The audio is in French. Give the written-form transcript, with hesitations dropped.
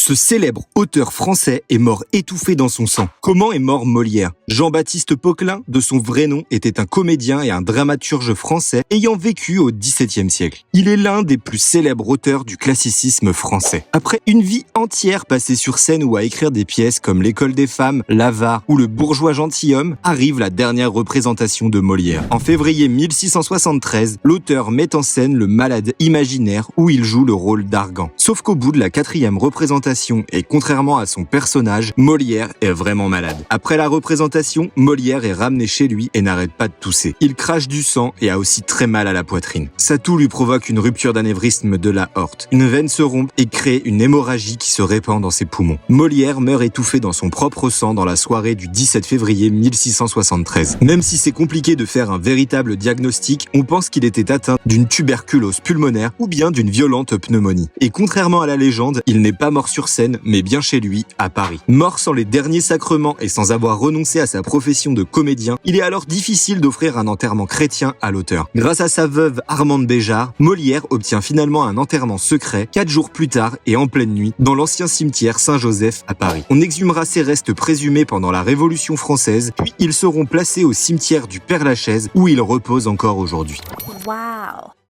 Ce célèbre auteur français est mort étouffé dans son sang. Comment est mort Molière? Jean-Baptiste Poquelin, de son vrai nom, était un comédien et un dramaturge français ayant vécu au XVIIe siècle. Il est l'un des plus célèbres auteurs du classicisme français. Après une vie entière passée sur scène ou à écrire des pièces comme L'École des femmes, L'Avare ou Le bourgeois gentilhomme, arrive la dernière représentation de Molière. En février 1673, l'auteur met en scène le malade imaginaire où il joue le rôle d'Argan. Sauf qu'au bout de la 4e représentation, et contrairement à son personnage, Molière est vraiment malade. Après la représentation, Molière est ramené chez lui et n'arrête pas de tousser. Il crache du sang et a aussi très mal à la poitrine. Sa toux lui provoque une rupture d'anévrisme de l'aorte. Une veine se rompt et crée une hémorragie qui se répand dans ses poumons. Molière meurt étouffé dans son propre sang dans la soirée du 17 février 1673. Même si c'est compliqué de faire un véritable diagnostic, on pense qu'il était atteint d'une tuberculose pulmonaire ou bien d'une violente pneumonie. Et contrairement à la légende, il n'est pas mort sur scène, mais bien chez lui, à Paris. Mort sans les derniers sacrements et sans avoir renoncé à sa profession de comédien, il est alors difficile d'offrir un enterrement chrétien à l'auteur. Grâce à sa veuve Armande Béjart, Molière obtient finalement un enterrement secret 4 jours plus tard et en pleine nuit, dans l'ancien cimetière Saint-Joseph à Paris. On exhumera ses restes présumés pendant la Révolution française, puis ils seront placés au cimetière du Père-Lachaise où ils reposent encore aujourd'hui. Wow!